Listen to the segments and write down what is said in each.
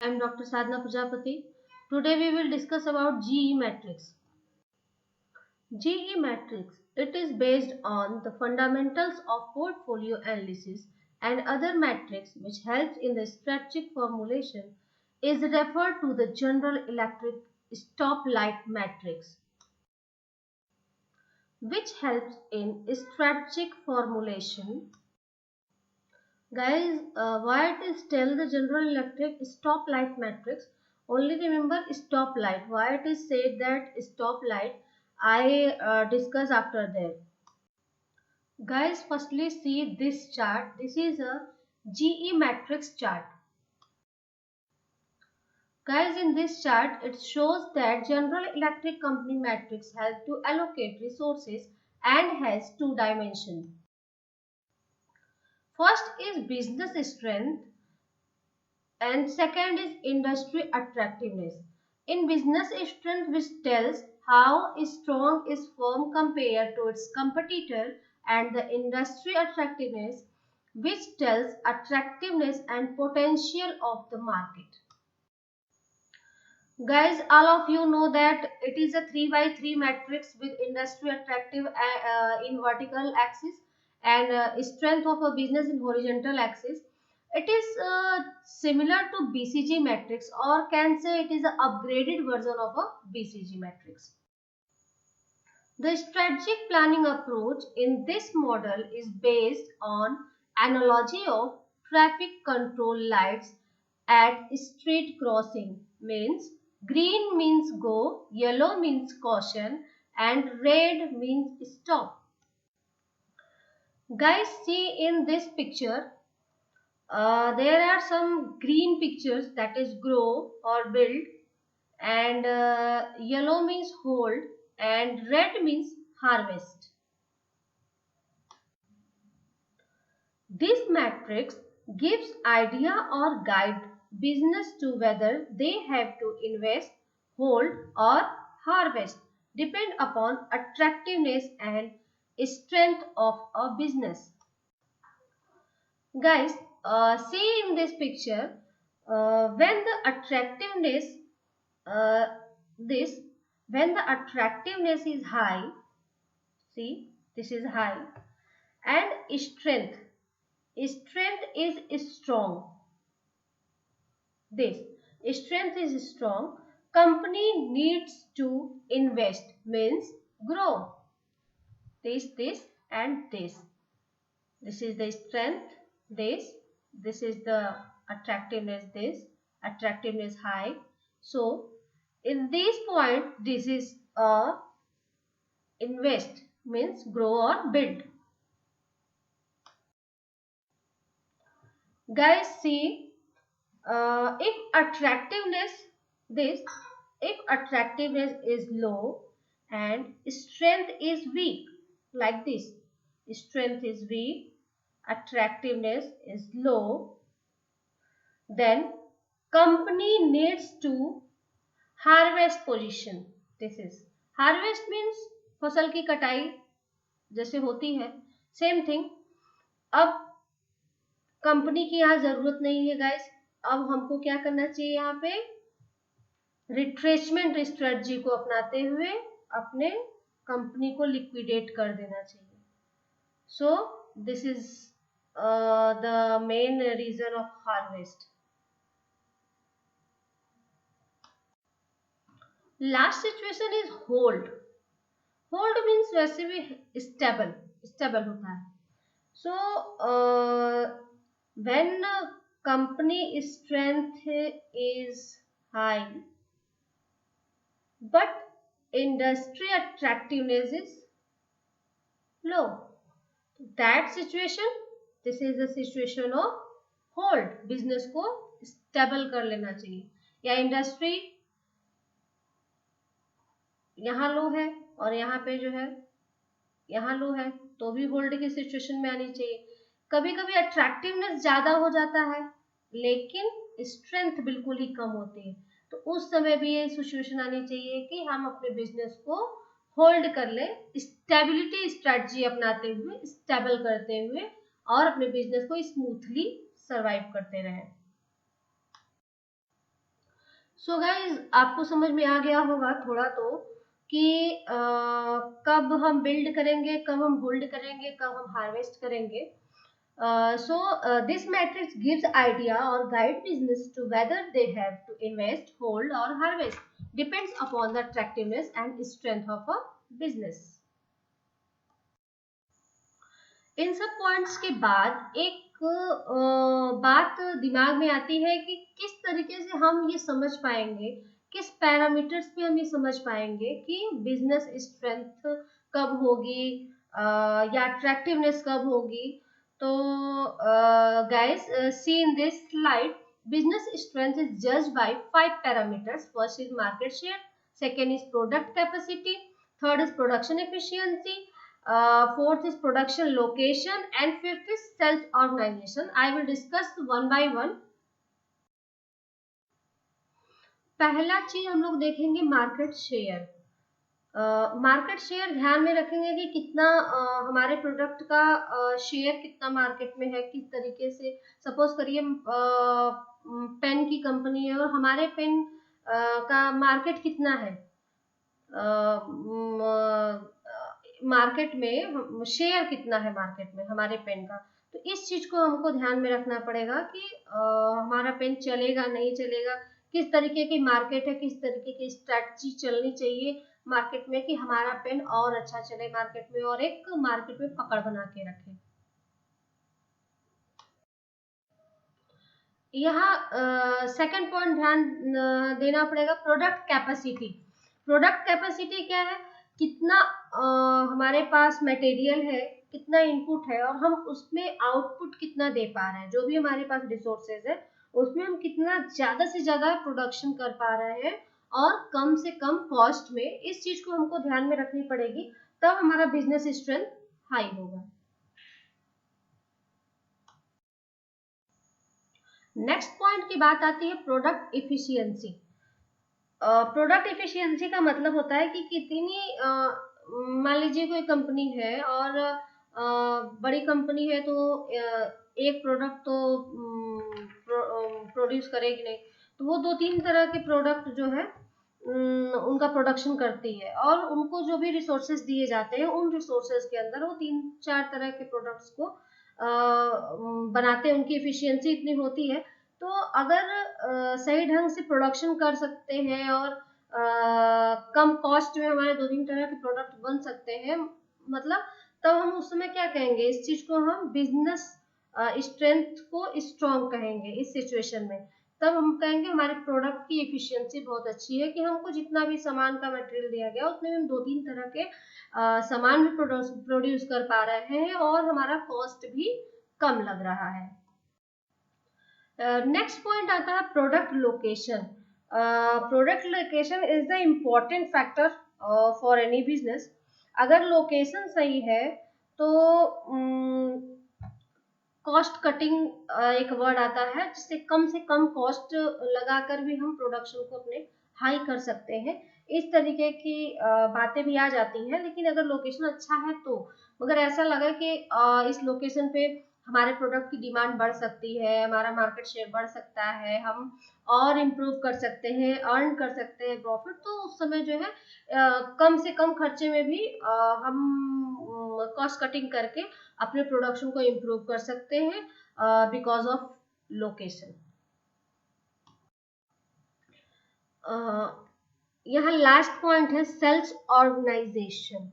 I am Dr. Sadhna Prajapati. Today we will discuss about GE matrix. GE matrix. It is based on the fundamentals of portfolio analysis and other metrics which helps in the strategic formulation is referred to the General Electric stoplight matrix, which helps in strategic formulation. Guys, why it is tell the General Electric stoplight matrix? Only remember stoplight. Why it is said that stoplight? I discuss after that. Guys, firstly see this chart. This is a GE matrix chart. Guys, in this chart, it shows that General Electric Company matrix help to allocate resources and has two dimensions. First is business strength and second is industry attractiveness. In business strength, which tells how strong is firm compared to its competitor, and the industry attractiveness, which tells attractiveness and potential of the market. Guys, all of you know that it is a 3 by 3 matrix with industry attractive in vertical axis and strength of a business in horizontal axis. It is similar to BCG matrix, or can say it is an upgraded version of a BCG matrix. The strategic planning approach in this model is based on analogy of traffic control lights at street crossing. Means green means go, yellow means caution, and red means stop. Guys, see in this picture, there are some green pictures, that is grow or build, and yellow means hold, and red means harvest. This matrix gives idea or guide business to whether they have to invest, hold or harvest, depend upon attractiveness and strength of a business. Guys, see in this picture, when the attractiveness uh, this when the attractiveness is high, see this is high, and strength is strong, this strength is strong, company needs to invest, means grow, this and this is the strength, this is the attractiveness, this attractiveness high. So in this point, this is a invest, means grow or build. Guys, see, if attractiveness this if attractiveness is low and strength is weak, like this, strength is weak, attractiveness is low, then company needs to harvest position. This is harvest means फसल की कटाई जैसे होती है, same thing. अब company की यहाँ जरूरत नहीं है गाइस, अब हमको क्या करना चाहिए, यहाँ पे रिट्रेसमेंट स्ट्रेटजी को अपनाते हुए अपने कंपनी को लिक्विडेट कर देना चाहिए. So this is the main reason of harvest. Last situation is hold. Hold means वैसे भी स्टेबल होता है. So when company strength is high but industry attractiveness is low, that situation, this is the situation of hold. Business को stable कर लेना चाहिए, या industry यहाँ लो है और यहाँ पे जो है यहाँ लो है, तो भी होल्ड की सिचुएशन में आनी चाहिए. कभी कभी अट्रैक्टिवनेस ज्यादा हो जाता है लेकिन स्ट्रेंथ बिल्कुल ही कम होती है, तो उस समय भी ये सिचुएशन आनी चाहिए कि हम अपने बिजनेस को होल्ड कर ले, स्टेबिलिटी स्ट्रेटजी अपनाते हुए, स्टेबल करते हुए, और अपने बिजनेस को स्मूथली सरवाइव करते रहें. सो गाइज आपको समझ में आ गया होगा थोड़ा तो कि कब हम बिल्ड करेंगे, कब हम होल्ड करेंगे, कब हम हार्वेस्ट करेंगे. This matrix gives idea or guide business to whether they have to invest, hold or harvest. Depends upon the attractiveness and strength of a business. इन सब पॉइंट्स के बाद एक बात दिमाग में आती है कि किस तरीके से हम ये समझ पाएंगे, किस पैरामीटर्स पे हम ये समझ पाएंगे कि बिजनेस स्ट्रेंथ कब होगी या अट्रैक्टिवनेस कब होगी. तो guys see in this slide, business strength is judged by 5 parameters. First is market share, second is product capacity, third is production efficiency, fourth is production location, and fifth is sales organization. I will discuss one by one. पहला चीज हम लोग देखेंगे market share. Market share ध्यान में रखेंगे कि कितना हमारे प्रोडक्ट का शेयर कितना मार्केट में है, किस तरीके से. सपोज करिए पेन की कंपनी है और हमारे पेन का मार्केट कितना है, मार्केट में शेयर कितना है मार्केट में हमारे पेन का. तो इस चीज को हमको ध्यान में रखना पड़ेगा कि हमारा पेन चलेगा नहीं चलेगा, किस तरीके की मार्केट है, किस तरीके की स्ट्रेटजी चलनी चाहिए मार्केट में कि हमारा पेन और अच्छा चले मार्केट में और एक मार्केट में पकड़ बना के रखे. यहाँ सेकंड पॉइंट ध्यान देना पड़ेगा, प्रोडक्ट कैपेसिटी. प्रोडक्ट कैपेसिटी क्या है, कितना हमारे पास मटेरियल है, कितना इनपुट है और हम उसमें आउटपुट कितना दे पा रहे हैं. जो भी हमारे पास रिसोर्सेज है उसमें हम कितना ज्यादा से ज्यादा प्रोडक्शन कर पा रहे हैं और कम से कम कॉस्ट में. इस चीज को हमको ध्यान में रखनी पड़ेगी, तब हमारा बिजनेस स्ट्रेंथ हाई होगा. नेक्स्ट पॉइंट की बात आती है प्रोडक्ट इफिशियंसी. प्रोडक्ट इफिशियंसी का मतलब होता है कि कितनी, मान लीजिए कोई कंपनी है और बड़ी कंपनी है तो एक प्रोडक्ट तो प्रोड्यूस करेगी नहीं, तो वो 2-3 तरह के प्रोडक्ट जो है उनका प्रोडक्शन करती है और उनको जो भी रिसोर्सेज दिए जाते हैं उन रिसोर्सेज के अंदर वो 3-4 तरह के प्रोडक्ट्स को बनाते हैं. उनकी एफिशिएंसी इतनी होती है. तो अगर सही ढंग से प्रोडक्शन कर सकते हैं और कम कॉस्ट में हमारे 2-3 तरह के प्रोडक्ट बन सकते हैं, मतलब तब हम उस समय क्या कहेंगे, इस चीज को हम बिजनेस स्ट्रेंथ को स्ट्रॉन्ग कहेंगे. इस सिचुएशन में तब हम कहेंगे हमारे प्रोडक्ट की एफिशिएंसी बहुत अच्छी है कि हमको जितना भी सामान का मटेरियल दिया गया उसमें हम 2-3 तरह के सामान भी प्रोड्यूस कर पा रहे हैं और हमारा कॉस्ट भी कम लग रहा है. नेक्स्ट पॉइंट आता है product location. Product location is the important factor for any business. अगर लोकेशन सही है तो कॉस्ट कटिंग एक वर्ड आता है जिससे कम से कम कॉस्ट लगाकर भी हम प्रोडक्शन को अपने हाई कर सकते हैं. इस तरीके की बातें भी आ जाती हैं. लेकिन अगर लोकेशन अच्छा है तो, मगर ऐसा लगा कि इस लोकेशन पे हमारे प्रोडक्ट की डिमांड बढ़ सकती है, हमारा मार्केट शेयर बढ़ सकता है, हम और इम्प्रूव कर सकते हैं, अर्न कर सकते हैं प्रॉफिट, तो उस समय जो है कम से कम खर्चे में भी हम कॉस्ट कटिंग करके अपने प्रोडक्शन को इम्प्रूव कर सकते हैं बिकॉज ऑफ लोकेशन. यहाँ लास्ट पॉइंट है सेल्स ऑर्गेनाइजेशन.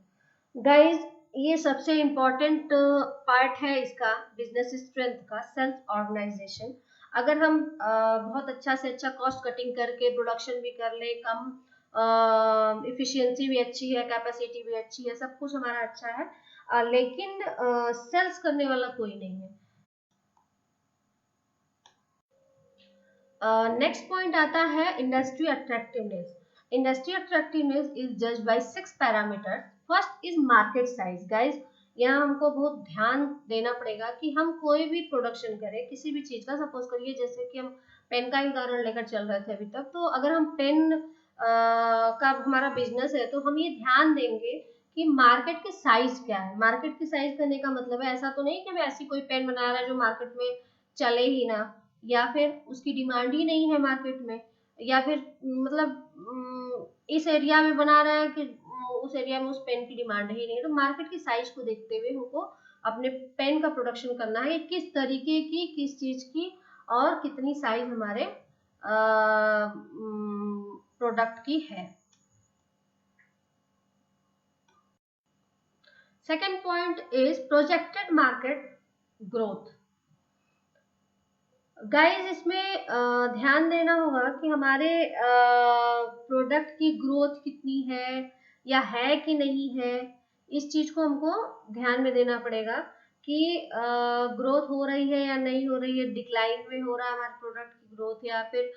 गाइज ये सबसे इम्पोर्टेंट पार्ट है इसका बिजनेस स्ट्रेंथ का, सेल्स ऑर्गेनाइजेशन. अगर हम बहुत अच्छा से अच्छा कॉस्ट कटिंग करके प्रोडक्शन भी कर ले, कम इफिशियंसी भी अच्छी है, कैपेसिटी भी अच्छी है, सब कुछ हमारा अच्छा है, लेकिन सेल्स करने वाला कोई नहीं है. नेक्स्ट पॉइंट आता है industry attractiveness. Industry attractiveness is judged bye 6 parameters. First is market size. Guys यहाँ हमको बहुत ध्यान देना पड़ेगा कि हम कोई भी प्रोडक्शन करें किसी भी चीज का. सपोज करिए जैसे कि हम पेन का ही उदाहरण लेकर चल रहे थे अभी तक, तो अगर हम पेन का हमारा बिजनेस है तो हम ये ध्यान देंगे कि मार्केट की साइज क्या है. मार्केट की साइज करने का मतलब है ऐसा तो नहीं कि हमें ऐसी कोई पेन बना रहा है जो मार्केट में चले ही ना, या फिर उसकी डिमांड ही नहीं है मार्केट में. या फिर मतलब इस एरिया में बना रहा है कि उस एरिया में उस पेन की डिमांड ही नहीं है। तो मार्केट की साइज को देखते हुए हमको अपने पेन का प्रोडक्शन करना है, किस तरीके की, किस चीज की और कितनी साइज हमारे प्रोडक्ट की है। Second point is projected market growth. Guys इसमें ध्यान देना होगा कि हमारे प्रोडक्ट की ग्रोथ कितनी है या है कि नहीं है। इस चीज को हमको ध्यान में देना पड़ेगा कि ग्रोथ हो रही है या नहीं हो रही है, डिक्लाइन में हो रहा है हमारे प्रोडक्ट की ग्रोथ या फिर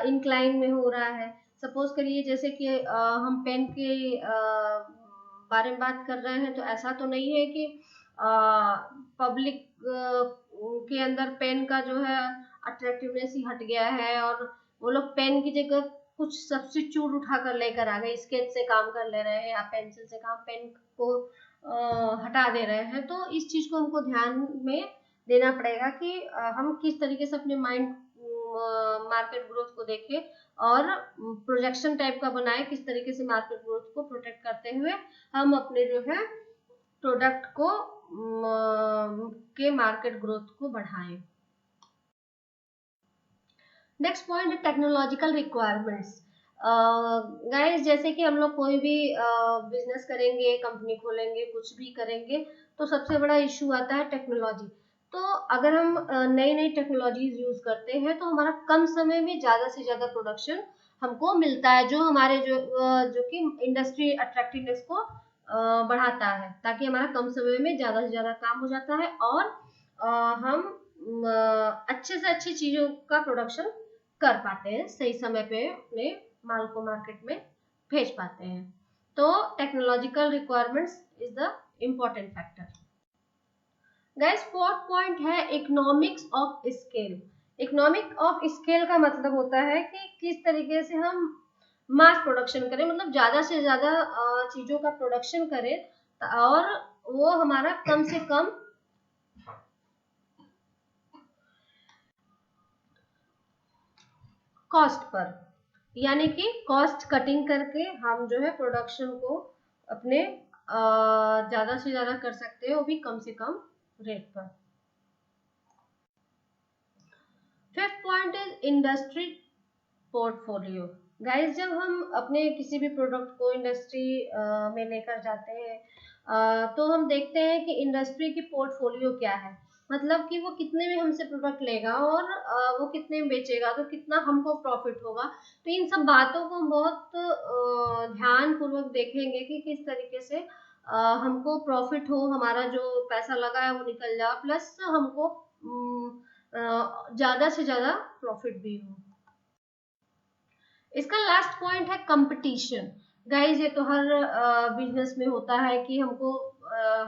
इंक्लाइन में हो रहा है। सपोज करिए जैसे कि हम पेन के बारे में बात कर रहे हैं, तो ऐसा तो नहीं है कि पब्लिक के अंदर पेन का जो है अट्रैक्टिवनेस ही हट गया है और वो लोग पेन की जगह कुछ सब्स्टिट्यूट उठा कर लेकर आ गए, स्केच से काम कर ले रहे हैं या पेंसिल से काम, पेन को हटा दे रहे हैं। तो इस चीज को हमको ध्यान में देना पड़ेगा कि हम किस तरीके से अपने माइंड मार्केट ग्रोथ को देखें और प्रोजेक्शन टाइप का बनाए, किस तरीके से मार्केट ग्रोथ को प्रोटेक्ट करते हुए हम अपने जो है प्रोडक्ट को के मार्केट ग्रोथ को बढ़ाएं। Next point technological requirements. Guys जैसे कि हम लोग कोई भी बिजनेस करेंगे, कंपनी खोलेंगे, कुछ भी करेंगे, तो सबसे बड़ा इशू आता है टेक्नोलॉजी। तो अगर हम नई नई टेक्नोलॉजीज यूज करते हैं तो हमारा कम समय में ज्यादा से ज्यादा प्रोडक्शन हमको मिलता है, जो हमारे जो कि इंडस्ट्री अट्रैक्टिवनेस को बढ़ाता है, ताकि हमारा कम समय में ज्यादा से ज्यादा काम हो जाता है और हम अच्छे से अच्छी चीजों का प्रोडक्शन कर पाते हैं, सही समय पे अपने माल को मार्केट में भेज पाते हैं। तो technological requirements is the important factor. Guys fourth point है economics of scale. Economic of scale का मतलब होता है कि किस तरीके से हम मास प्रोडक्शन करें, मतलब ज्यादा से ज्यादा चीजों का प्रोडक्शन करें और वो हमारा कम से कम कॉस्ट पर, यानी कि कॉस्ट कटिंग करके हम जो है प्रोडक्शन को अपने ज्यादा से ज्यादा कर सकते हैं, वो भी कम से कम रेट पर। Fifth point is industry portfolio. Guys जब हम अपने किसी भी प्रोडक्ट को इंडस्ट्री में लेकर जाते हैं, तो हम देखते हैं कि इंडस्ट्री की पोर्टफोलियो क्या है, मतलब कि वो कितने में हमसे प्रोडक्ट लेगा और वो कितने में बेचेगा, तो कितना हमको प्रॉफिट होगा। तो इन सब बातों को हम बहुत ध्यान पूर्वक देखेंगे कि किस तरीके से हमको प्रॉफिट हो, हमारा जो पैसा लगा है वो निकल जाए, प्लस हमको ज्यादा से ज्यादा प्रॉफिट भी हो। इसका लास्ट पॉइंट है कंपटीशन। गाइस ये तो हर बिजनेस में होता है कि हमको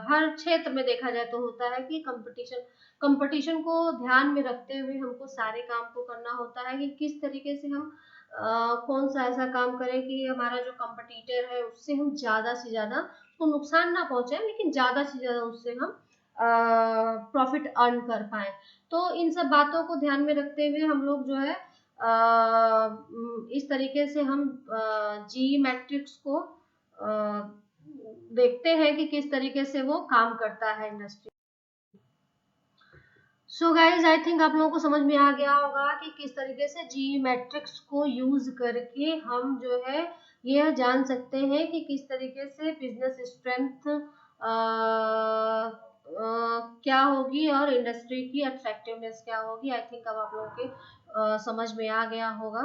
हर क्षेत्र में देखा जाए तो होता है कि कंपटीशन, कंपटीशन को ध्यान में रखते हुए हमको सारे काम को करना होता है कि किस तरीके से हम कौन सा ऐसा काम करें कि हमारा जो कंपटीटर है उससे हम ज्यादा से ज्यादा उसको नुकसान ना पहुंचे, लेकिन ज्यादा से ज्यादा उससे हम प्रॉफिट अर्न कर पाए। तो इन सब बातों को ध्यान में रखते हुए हम लोग जो है इस तरीके से हम जी मैट्रिक्स को देखते हैं कि किस तरीके से वो काम करता है industry. So guys I think आप लोगों को समझ में आ गया होगा कि किस तरीके से जी मैट्रिक्स को यूज करके हम जो है यह जान सकते हैं कि किस तरीके से बिजनेस स्ट्रेंथ क्या होगी और इंडस्ट्री की अट्रैक्टिवनेस क्या होगी। आई थिंक अब आप लोगों के समझ में आ गया होगा।